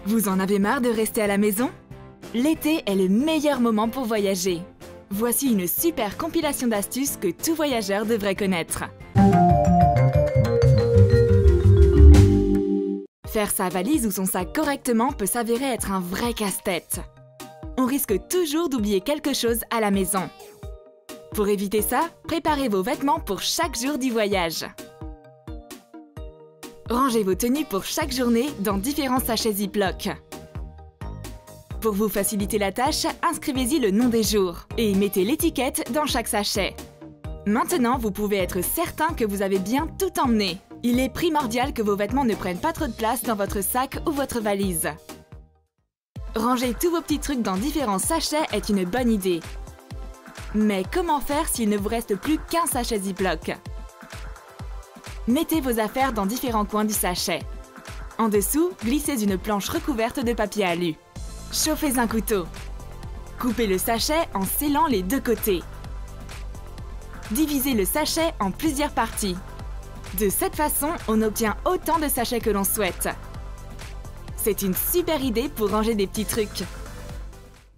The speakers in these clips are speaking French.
Vous en avez marre de rester à la maison? L'été est le meilleur moment pour voyager. Voici une super compilation d'astuces que tout voyageur devrait connaître. Faire sa valise ou son sac correctement peut s'avérer être un vrai casse-tête. On risque toujours d'oublier quelque chose à la maison. Pour éviter ça, préparez vos vêtements pour chaque jour du voyage. Rangez vos tenues pour chaque journée dans différents sachets Ziploc. Pour vous faciliter la tâche, inscrivez-y le nom des jours et mettez l'étiquette dans chaque sachet. Maintenant, vous pouvez être certain que vous avez bien tout emmené. Il est primordial que vos vêtements ne prennent pas trop de place dans votre sac ou votre valise. Ranger tous vos petits trucs dans différents sachets est une bonne idée. Mais comment faire s'il ne vous reste plus qu'un sachet Ziploc? Mettez vos affaires dans différents coins du sachet. En dessous, glissez une planche recouverte de papier alu. Chauffez un couteau. Coupez le sachet en scellant les deux côtés. Divisez le sachet en plusieurs parties. De cette façon, on obtient autant de sachets que l'on souhaite. C'est une super idée pour ranger des petits trucs.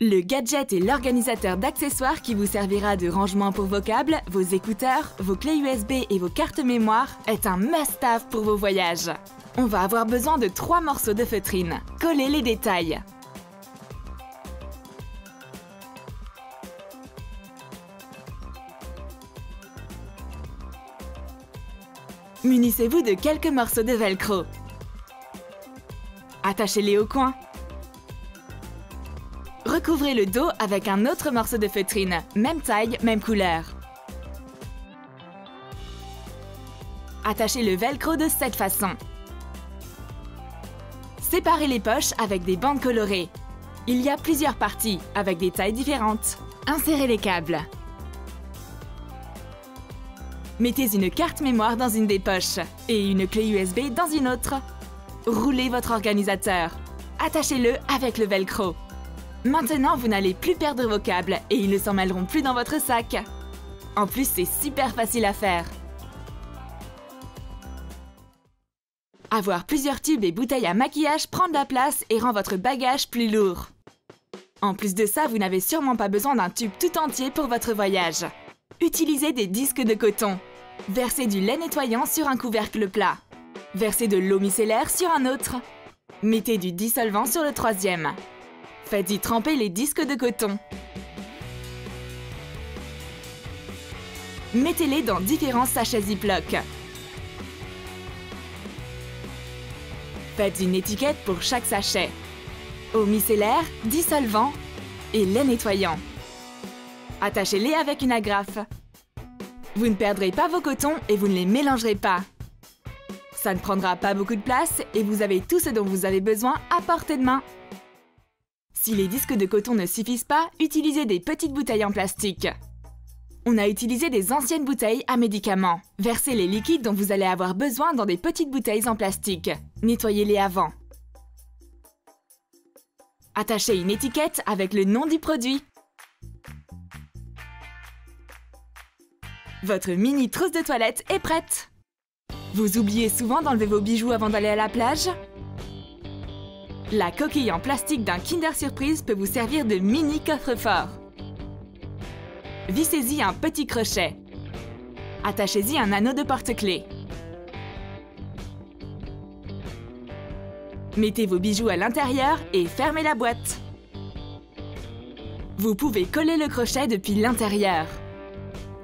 Le gadget et l'organisateur d'accessoires qui vous servira de rangement pour vos câbles, vos écouteurs, vos clés USB et vos cartes mémoire est un must-have pour vos voyages. On va avoir besoin de 3 morceaux de feutrine. Collez les détails. Munissez-vous de quelques morceaux de velcro. Attachez-les au coin. Recouvrez le dos avec un autre morceau de feutrine, même taille, même couleur. Attachez le velcro de cette façon. Séparez les poches avec des bandes colorées. Il y a plusieurs parties, avec des tailles différentes. Insérez les câbles. Mettez une carte mémoire dans une des poches et une clé USB dans une autre. Roulez votre organisateur. Attachez-le avec le velcro. Maintenant, vous n'allez plus perdre vos câbles et ils ne s'en mêleront plus dans votre sac. En plus, c'est super facile à faire. Avoir plusieurs tubes et bouteilles à maquillage prend de la place et rend votre bagage plus lourd. En plus de ça, vous n'avez sûrement pas besoin d'un tube tout entier pour votre voyage. Utilisez des disques de coton. Versez du lait nettoyant sur un couvercle plat. Versez de l'eau micellaire sur un autre. Mettez du dissolvant sur le troisième. Faites-y tremper les disques de coton. Mettez-les dans différents sachets Ziploc. Faites une étiquette pour chaque sachet. Eau micellaire, dissolvant et lait nettoyant. Attachez-les avec une agrafe. Vous ne perdrez pas vos cotons et vous ne les mélangerez pas. Ça ne prendra pas beaucoup de place et vous avez tout ce dont vous avez besoin à portée de main. Si les disques de coton ne suffisent pas, utilisez des petites bouteilles en plastique. On a utilisé des anciennes bouteilles à médicaments. Versez les liquides dont vous allez avoir besoin dans des petites bouteilles en plastique. Nettoyez-les avant. Attachez une étiquette avec le nom du produit. Votre mini trousse de toilette est prête. Vous oubliez souvent d'enlever vos bijoux avant d'aller à la plage? La coquille en plastique d'un Kinder Surprise peut vous servir de mini coffre-fort. Vissez-y un petit crochet. Attachez-y un anneau de porte-clés. Mettez vos bijoux à l'intérieur et fermez la boîte. Vous pouvez coller le crochet depuis l'intérieur.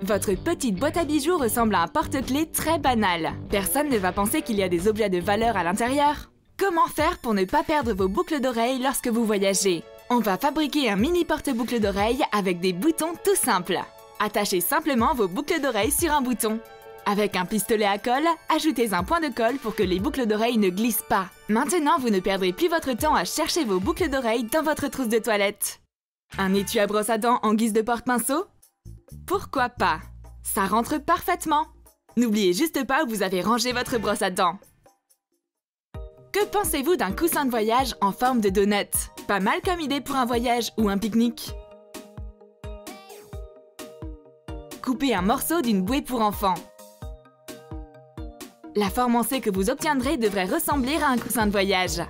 Votre petite boîte à bijoux ressemble à un porte-clés très banal. Personne ne va penser qu'il y a des objets de valeur à l'intérieur. Comment faire pour ne pas perdre vos boucles d'oreilles lorsque vous voyagez? On va fabriquer un mini porte-boucles d'oreilles avec des boutons tout simples. Attachez simplement vos boucles d'oreilles sur un bouton. Avec un pistolet à colle, ajoutez un point de colle pour que les boucles d'oreilles ne glissent pas. Maintenant, vous ne perdrez plus votre temps à chercher vos boucles d'oreilles dans votre trousse de toilette. Un étui à brosse à dents en guise de porte-pinceau? Pourquoi pas? Ça rentre parfaitement. N'oubliez juste pas où vous avez rangé votre brosse à dents. Que pensez-vous d'un coussin de voyage en forme de donut? Pas mal comme idée pour un voyage ou un pique-nique. Coupez un morceau d'une bouée pour enfants. La forme en C que vous obtiendrez devrait ressembler à un coussin de voyage.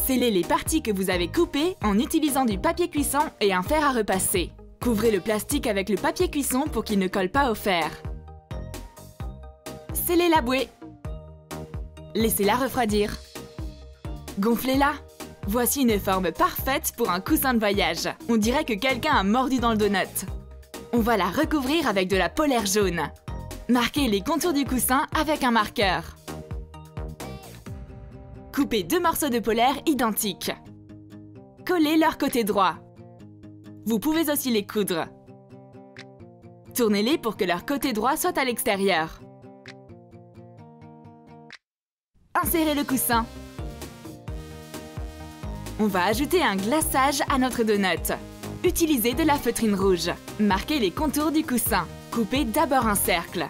Scellez les parties que vous avez coupées en utilisant du papier cuisson et un fer à repasser. Couvrez le plastique avec le papier cuisson pour qu'il ne colle pas au fer. Scellez la bouée. Laissez-la refroidir. Gonflez-la. Voici une forme parfaite pour un coussin de voyage. On dirait que quelqu'un a mordu dans le donut. On va la recouvrir avec de la polaire jaune. Marquez les contours du coussin avec un marqueur. Coupez 2 morceaux de polaire identiques. Collez leur côté droit. Vous pouvez aussi les coudre. Tournez-les pour que leur côté droit soit à l'extérieur. Insérez le coussin. On va ajouter un glaçage à notre donut. Utilisez de la feutrine rouge. Marquez les contours du coussin. Coupez d'abord un cercle.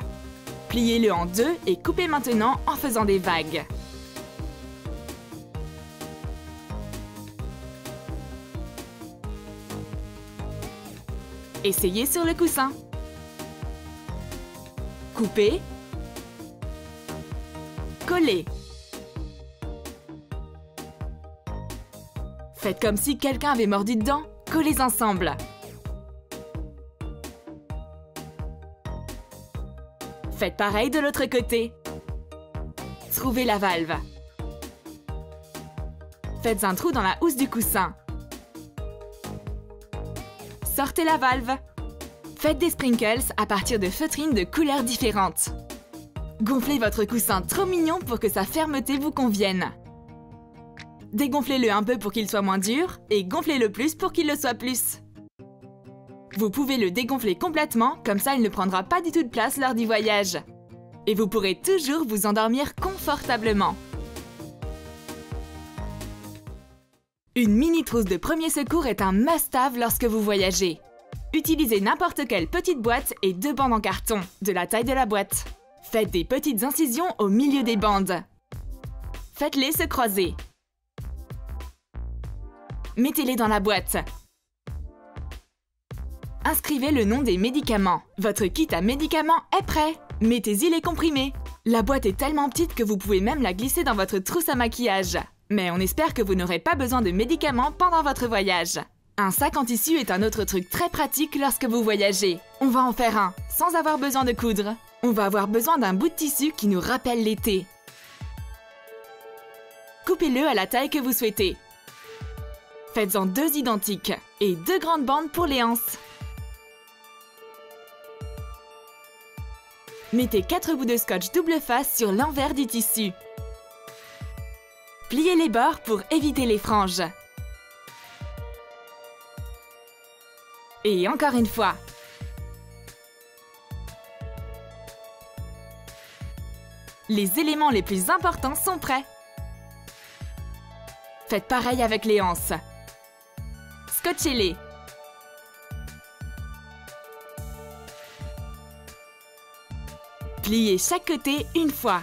Pliez-le en 2 et coupez maintenant en faisant des vagues. Essayez sur le coussin. Coupez. Collez. Faites comme si quelqu'un avait mordu dedans. Collez ensemble. Faites pareil de l'autre côté. Trouvez la valve. Faites un trou dans la housse du coussin. Sortez la valve. Faites des sprinkles à partir de feutrines de couleurs différentes. Gonflez votre coussin trop mignon pour que sa fermeté vous convienne. Dégonflez-le un peu pour qu'il soit moins dur et gonflez-le plus pour qu'il le soit plus. Vous pouvez le dégonfler complètement, comme ça il ne prendra pas du tout de place lors du voyage. Et vous pourrez toujours vous endormir confortablement. Une mini trousse de premier secours est un must-have lorsque vous voyagez. Utilisez n'importe quelle petite boîte et 2 bandes en carton, de la taille de la boîte. Faites des petites incisions au milieu des bandes. Faites-les se croiser. Mettez-les dans la boîte. Inscrivez le nom des médicaments. Votre kit à médicaments est prêt. Mettez-y les comprimés. La boîte est tellement petite que vous pouvez même la glisser dans votre trousse à maquillage. Mais on espère que vous n'aurez pas besoin de médicaments pendant votre voyage. Un sac en tissu est un autre truc très pratique lorsque vous voyagez. On va en faire un, sans avoir besoin de coudre. On va avoir besoin d'un bout de tissu qui nous rappelle l'été. Coupez-le à la taille que vous souhaitez. Faites-en 2 identiques et 2 grandes bandes pour les anses. Mettez 4 bouts de scotch double face sur l'envers du tissu. Pliez les bords pour éviter les franges. Et encore une fois. Les éléments les plus importants sont prêts. Faites pareil avec les anses. Scotchez-les. Pliez chaque côté une fois.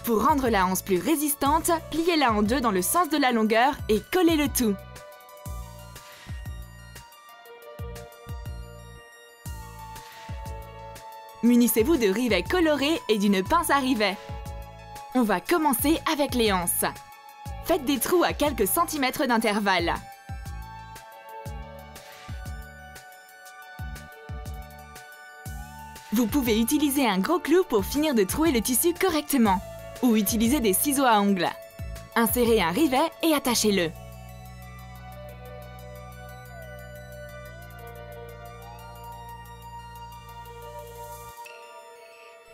Pour rendre la anse plus résistante, pliez-la en 2 dans le sens de la longueur et collez le tout. Munissez-vous de rivets colorés et d'une pince à rivets. On va commencer avec les anses. Faites des trous à quelques centimètres d'intervalle. Vous pouvez utiliser un gros clou pour finir de trouer le tissu correctement. Ou utiliser des ciseaux à ongles. Insérez un rivet et attachez-le.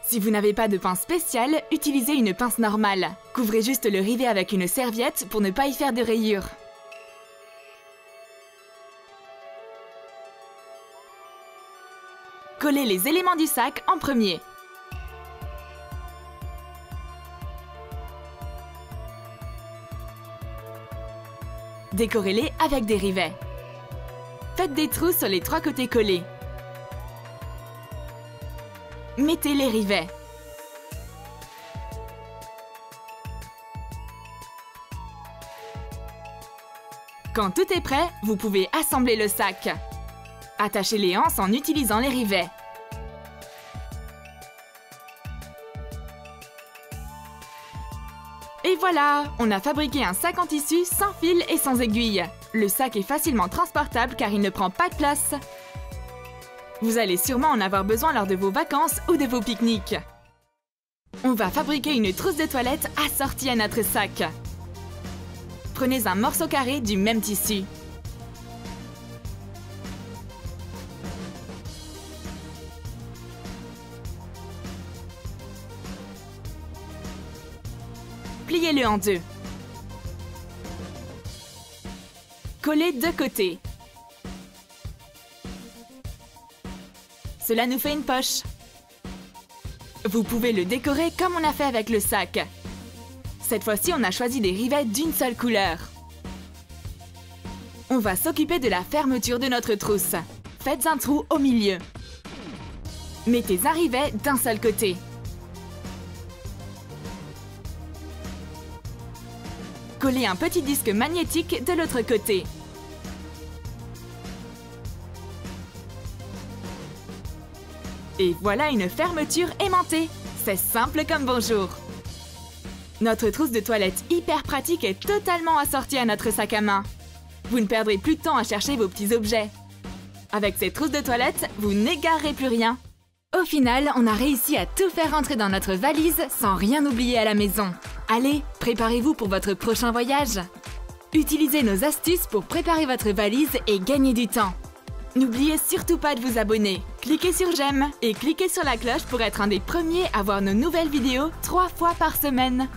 Si vous n'avez pas de pince spéciale, utilisez une pince normale. Couvrez juste le rivet avec une serviette pour ne pas y faire de rayures. Collez les éléments du sac en premier. Décorez-les avec des rivets. Faites des trous sur les 3 côtés collés. Mettez les rivets. Quand tout est prêt, vous pouvez assembler le sac. Attachez les anses en utilisant les rivets. Et voilà, on a fabriqué un sac en tissu sans fil et sans aiguille. Le sac est facilement transportable car il ne prend pas de place. Vous allez sûrement en avoir besoin lors de vos vacances ou de vos pique-niques. On va fabriquer une trousse de toilette assortie à notre sac. Prenez un morceau carré du même tissu. Pliez-le en deux. Collez de côté. Cela nous fait une poche. Vous pouvez le décorer comme on a fait avec le sac. Cette fois-ci, on a choisi des rivets d'une seule couleur. On va s'occuper de la fermeture de notre trousse. Faites un trou au milieu. Mettez un rivet d'un seul côté. Collez un petit disque magnétique de l'autre côté. Et voilà une fermeture aimantée. C'est simple comme bonjour. Notre trousse de toilette hyper pratique est totalement assortie à notre sac à main. Vous ne perdrez plus de temps à chercher vos petits objets. Avec cette trousse de toilette, vous n'égarerez plus rien. Au final, on a réussi à tout faire rentrer dans notre valise sans rien oublier à la maison. Allez, préparez-vous pour votre prochain voyage. Utilisez nos astuces pour préparer votre valise et gagner du temps. N'oubliez surtout pas de vous abonner. Cliquez sur j'aime et cliquez sur la cloche pour être un des premiers à voir nos nouvelles vidéos 3 fois par semaine.